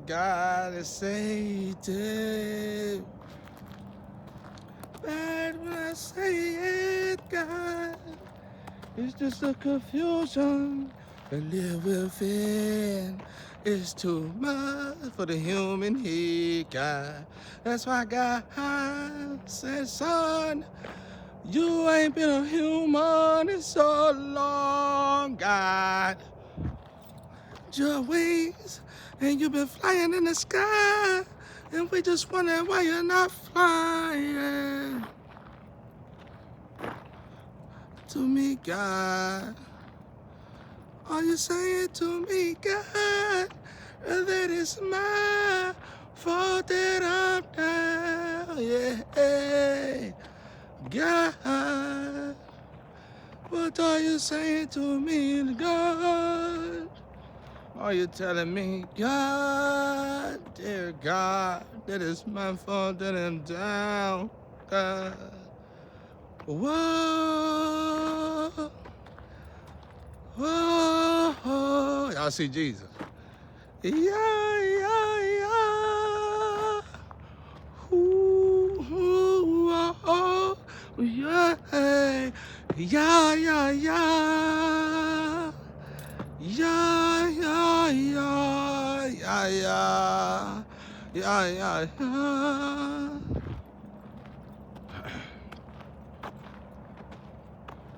God is Satan. But when I say it, God, it's just a confusion that live within. It's too much for the human head, God. That's why God said, son, you ain't been a human in so long, God. Your wings, and you've been flying in the sky, and we just wondering why you're not flying. To me, God, are you saying to me, God, that it's my fault that I'm down? Yeah, God, what are you saying to me, God? Are you telling me, God, dear God, that it's my fault that I'm down, God? Whoa, whoa, whoa. Y'all see Jesus? Yeah, yeah, yeah. Ooh, ooh, oh, oh. Yeah, yeah, yeah, yeah. Yeah, yeah, yeah, yeah, yeah, yeah, yeah, yeah.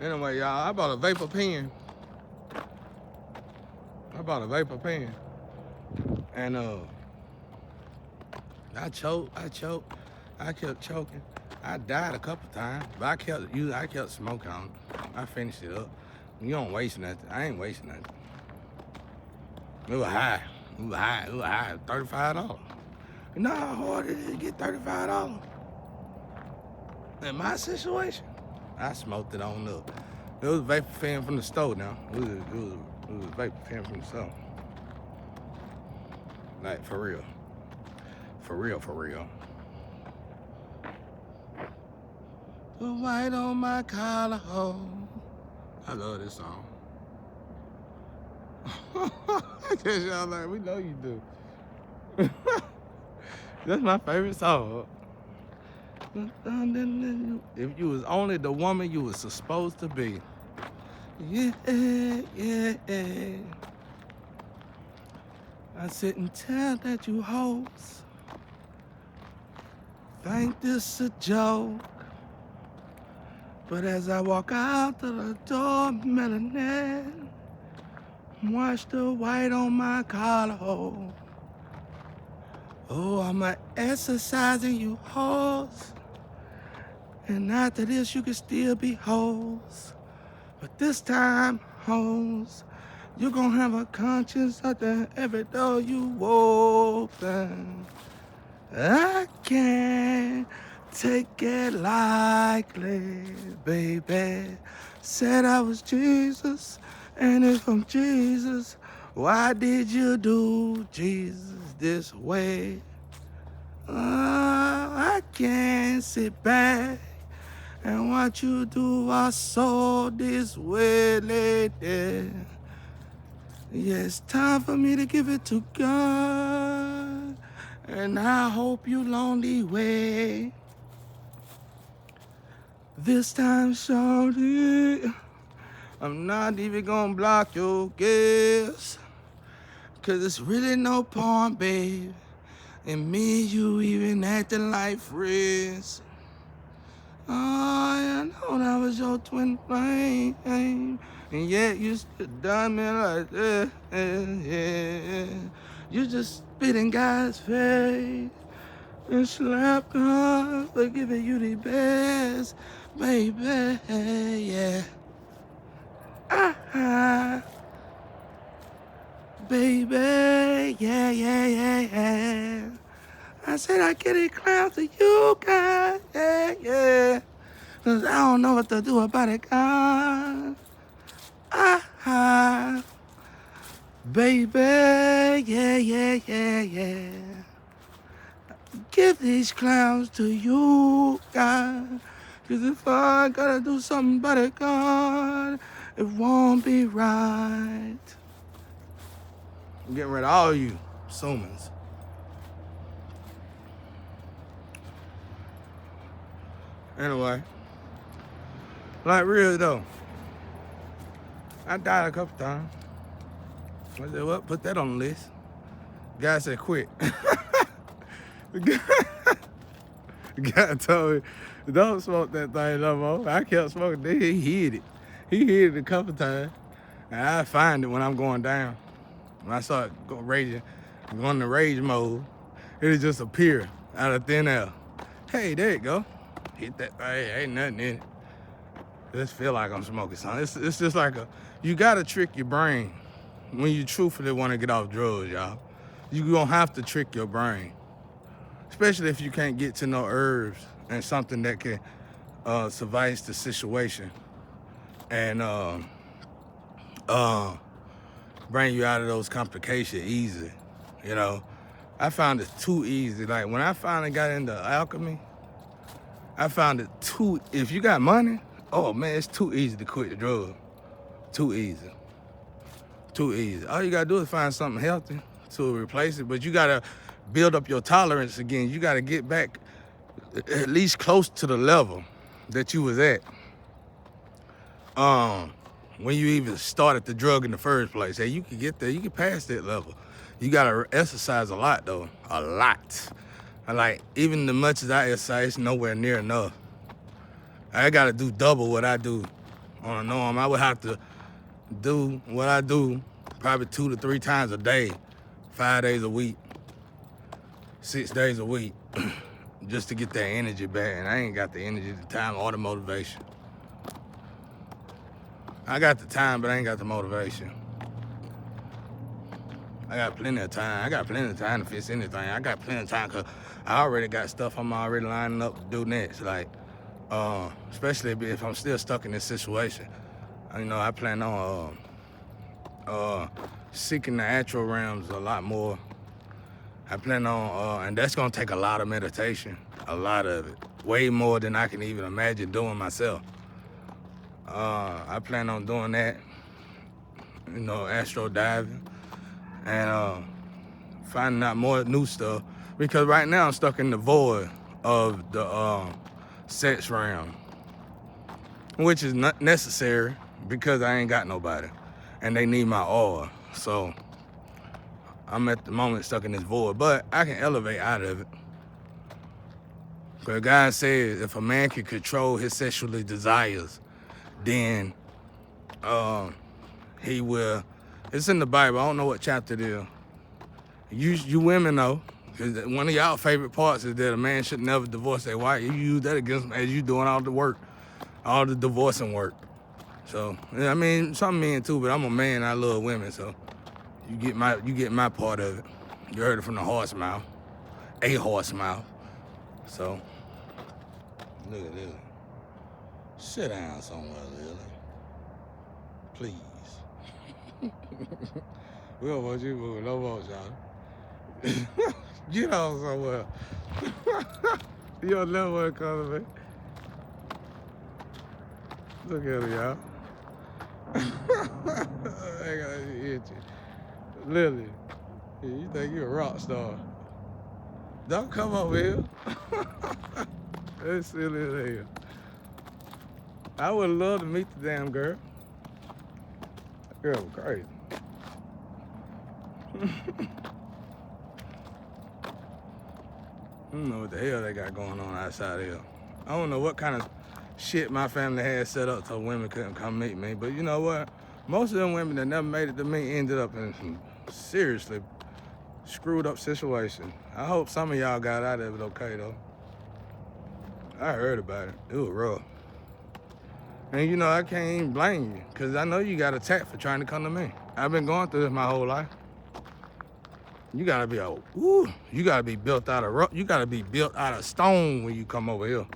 Anyway, y'all, I bought a vapor pen. And I choked, I kept choking. I died a couple times, but I kept smoking on it. I finished it up. You don't waste nothing. I ain't wasting nothing. It was high. $35. You know how hard it is to get $35? In my situation, I smoked it on up. It was a vapor pen from the store now. It was a vapor pen from the store. Like, for real. For real, for real. The white on my collar hole. I love this song. I guess y'all like, we know you do. That's my favorite song. If you was only the woman you was supposed to be. Yeah, yeah. I sit and tell that you hoes think this a joke. But as I walk out to the door, melanin, watch the white on my collar hole. Oh, I'm exercising you hoes. And after this, you can still be hoes. But this time, hoes, you gonna have a conscience after every door you open. I can't take it lightly, baby. Said I was Jesus, and if I'm Jesus, why did you do Jesus this way? I can't sit back and watch you do us so this way, lady. Yeah, it's time for me to give it to God, and I hope you lonely way. This time, shorty, I'm not even gonna block your gas, 'cause it's really no point, babe, and me and you even acting like friends. Oh, I know that was your twin flame, and yet you still done me like that. Yeah. You just spit in God's face and slap God for giving you the best, baby. Yeah. Baby, yeah. I said I get it clown to you, God, yeah. 'Cause I don't know what to do about it, God. Baby, yeah. Give these clowns to you, God. 'Cause if I gotta do something about it, God, it won't be right. I'm getting rid of all you assumings. Anyway, like real though, I died a couple times. I said, well, put that on the list. Guy said, quit. The guy told me, don't smoke that thing no more. I kept smoking. Then he hid it. He hid it a couple times. And I find it when I'm going down. When I start raging, going to rage mode, it'll just appear out of thin air. Hey, there you go. Hit that thing. Ain't nothing in it. I just feel like I'm smoking something. It's just like you gotta trick your brain when you truthfully want to get off drugs, y'all. You gonna have to trick your brain. Especially if you can't get to no herbs and something that can suffice the situation and bring you out of those complications easy. You know, I found it too easy. Like when I finally got into alchemy, I found it if you got money, oh man, it's too easy to quit the drug. Too easy. Too easy. All you gotta do is find something healthy to replace it, but you gotta build up your tolerance again. You gotta get back at least close to the level that you was at when you even started the drug in the first place. Hey, you can get there, you can pass that level. You gotta exercise a lot though, a lot. Like even as much as I exercise, nowhere near enough. I gotta do double what I do on a norm. I would have to do what I do probably 2 to 3 times a day, 5 days a week, 6 days a week, just to get that energy back. And I ain't got the energy, the time, or the motivation. I got the time, but I ain't got the motivation. I got plenty of time. I got plenty of time to fix anything. I got plenty of time because I already got stuff I'm already lining up to do next. Like, especially if I'm still stuck in this situation. You know, I plan on seeking the astral realms a lot more. I plan on, and that's gonna take a lot of meditation, a lot of it, way more than I can even imagine doing myself. I plan on doing that, you know, astro diving, and finding out more new stuff. Because right now I'm stuck in the void of the sex realm, which is not necessary because I ain't got nobody, and they need my oil. So I'm at the moment stuck in this void, but I can elevate out of it. Because God says if a man can control his sexual desires, then he will. It's in the Bible. I don't know what chapter it is. You women know, because one of y'all favorite parts is that a man should never divorce their wife. You use that against them as you doing all the work, all the divorcing work. So I mean, some men too, but I'm a man. I love women, so you get my part of it. You heard it from the horse mouth, a horse mouth. So look at this. Sit down somewhere, Lily. Please. We don't want you moving no more, Johnny. Get on somewhere. You don't never want to come to me. Look at her, y'all. I got itchy. Lily, you think you're a rock star. Don't come over here. That's silly as hell. I would love to meet the damn girl. That girl was crazy. I don't know what the hell they got going on outside here. I don't know what kind of shit my family had set up so women couldn't come meet me. But you know what? Most of them women that never made it to me ended up in some seriously screwed up situation. I hope some of y'all got out of it okay though. I heard about it. It was rough. And you know, I can't even blame you, because I know you got attacked for trying to come to me. I've been going through this my whole life. You gotta be you gotta be built out of you gotta be built out of stone when you come over here.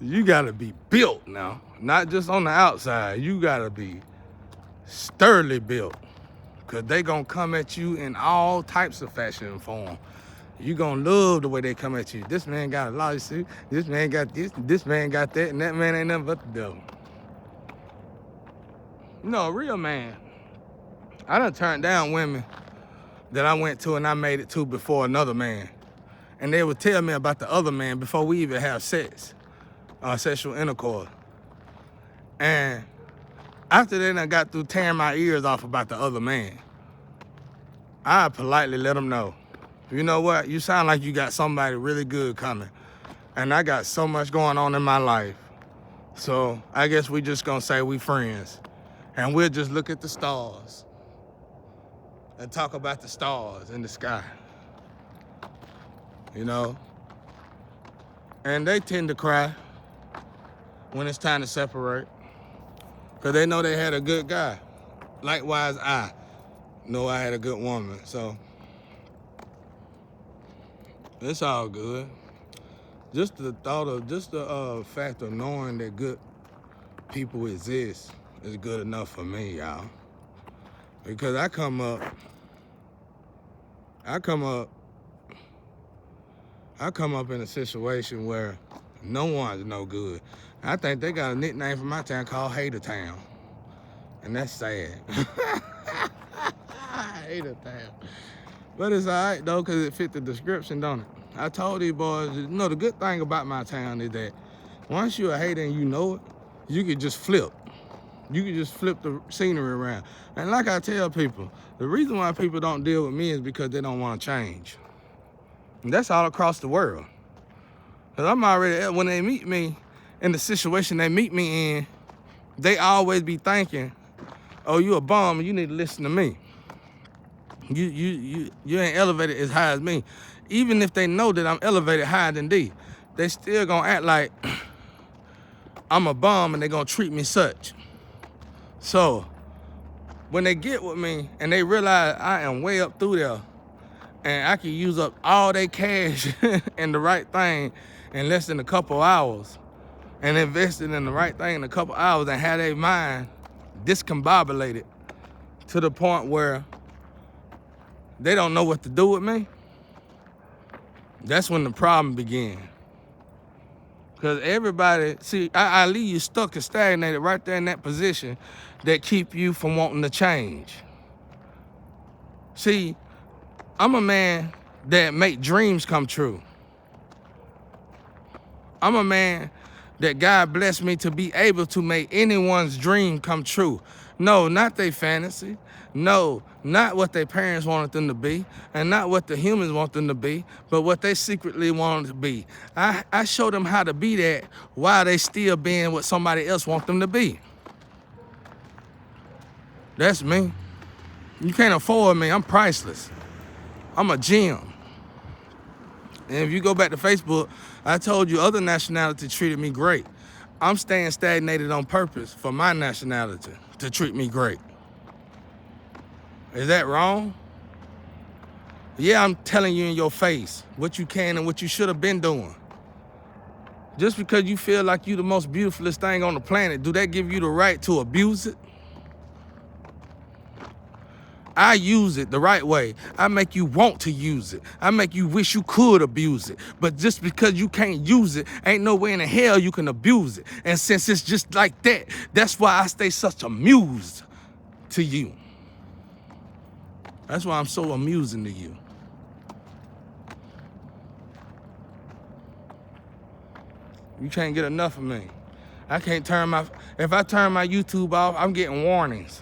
You gotta be built now, not just on the outside. You gotta be sturdily built, because they gonna come at you in all types of fashion and form. You gonna love the way they come at you. This man got a lawsuit, this man got this man got that, and that man ain't nothing but the devil. No, a real man. I done turned down women that I went to and I made it to before another man. and they would tell me about the other man before we even have sex, sexual intercourse. And after then, I got through tearing my ears off about the other man. I politely let them know, you know what? You sound like you got somebody really good coming. And I got so much going on in my life. So I guess we just gonna say we friends. And we'll just look at the stars and talk about the stars in the sky. You know? And they tend to cry when it's time to separate, because they know they had a good guy. Likewise, I know I had a good woman, so it's all good. Just the fact of knowing that good people exist is good enough for me, y'all. Because I come up in a situation where no one's no good. I think they got a nickname for my town called Hater Town. And that's sad. Hater Town. But it's all right, though, because it fit the description, don't it? I told these boys, you know, the good thing about my town is that once you're a hater and you know it, you can just flip. You can just flip the scenery around. And like I tell people, the reason why people don't deal with me is because they don't want to change. And that's all across the world. Because I'm already, when they meet me in the situation they meet me in, they always be thinking, oh, you a bum, you need to listen to me. You ain't elevated as high as me. Even if they know that I'm elevated higher than they still gonna act like I'm a bum and they gonna treat me such. So when they get with me and they realize I am way up through there and I can use up all their cash in the right thing in less than a couple hours and invest it in the right thing in a couple hours and have their mind discombobulated to the point where they don't know what to do with me, that's when the problem began. Because everybody, see, I leave you stuck and stagnated right there in that position that keep you from wanting to change. See, I'm a man that make dreams come true. I'm a man that God blessed me to be able to make anyone's dream come true. No, not their fantasy. No, not what their parents wanted them to be, and not what the humans want them to be, but what they secretly wanted to be. I show them how to be that while they still being what somebody else wants them to be. That's me. You can't afford me. I'm priceless. I'm a gem. And if you go back to Facebook, I told you other nationalities treated me great. I'm staying stagnated on purpose for my nationality to treat me great. Is that wrong? Yeah, I'm telling you in your face what you can and what you should have been doing. Just because you feel like you the most beautifulest thing on the planet, do that give you the right to abuse it? I use it the right way. I make you want to use it. I make you wish you could abuse it. But just because you can't use it, ain't no way in the hell you can abuse it. And since it's just like that, that's why I stay such amused to you. That's why I'm so amusing to you. You can't get enough of me. I can't if I turn my YouTube off, I'm getting warnings.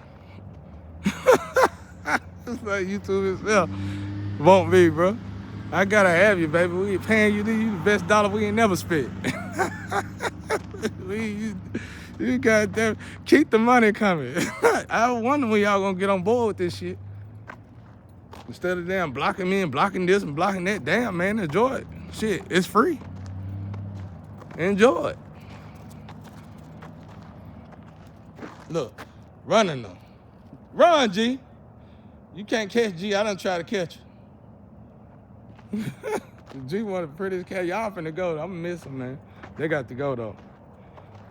It's like YouTube itself won't be, bro. I gotta have you, baby. We paying you the best dollar we ain't never spent. You goddamn keep the money coming. I wonder when y'all gonna get on board with this shit. Instead of damn blocking me and blocking this and blocking that, damn man, enjoy it. Shit, it's free. Enjoy it. Look, running them. Run, G. You can't catch G. I done try to catch you. G one of the prettiest cats. Y'all finna go, though. I'm gonna miss them, man. They got to go, though.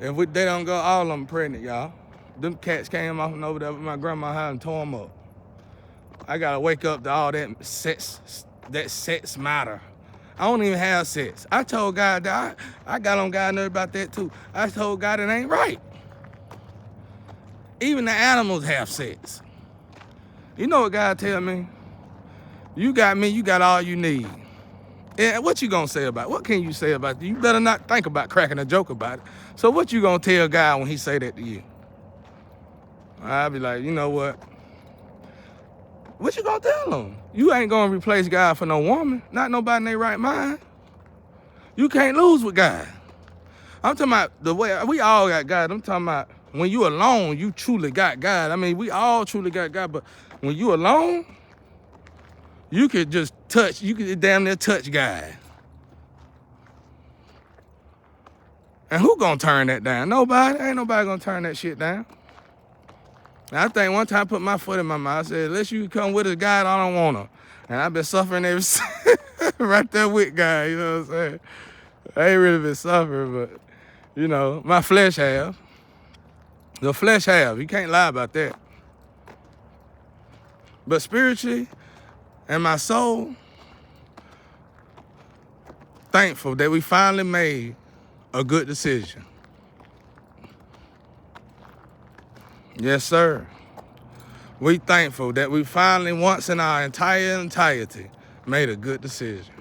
If they don't go, all of them pregnant, y'all. Them cats came off and over there with my grandma's house and tore them up. I gotta wake up to all that sex matter. I don't even have sex. I told God that I got on God nerve about that too. I told God it ain't right. Even the animals have sex. You know what God tell me? You got me, you got all you need. And what you gonna say about it? What can you say about it? You better not think about cracking a joke about it. So what you gonna tell a guy when he say that to you? I'll be like, you know what? What you gonna tell him? You ain't gonna replace God for no woman. Not nobody in their right mind. You can't lose with God. I'm talking about the way we all got God. I'm talking about when you alone, you truly got God. I mean, we all truly got God, but when you alone, you could just touch, you could damn near touch God. And who gonna turn that down? Nobody. Ain't nobody gonna turn that shit down. And I think one time I put my foot in my mouth. I said, unless you come with us, God, I don't want her. And I've been suffering ever since. Right there with God, you know what I'm saying? I ain't really been suffering, but, you know, my flesh have. The flesh have. You can't lie about that. But spiritually and my soul, thankful that we finally made a good decision. Yes, sir. We thankful that we finally, once in our entirety, made a good decision.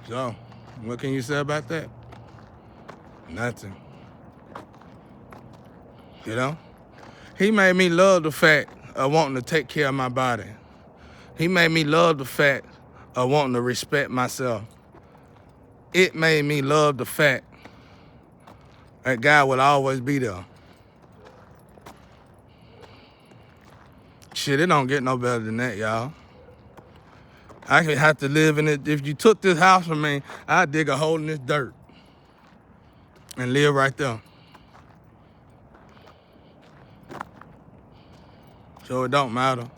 So, what can you say about that? Nothing. You know? He made me love the fact of wanting to take care of my body. He made me love the fact of wanting to respect myself. It made me love the fact that God will always be there. Shit, it don't get no better than that, y'all. I could have to live in it. If you took this house from me, I'd dig a hole in this dirt and live right there. So it don't matter.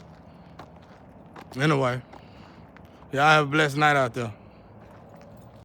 Anyway, y'all have a blessed night out there.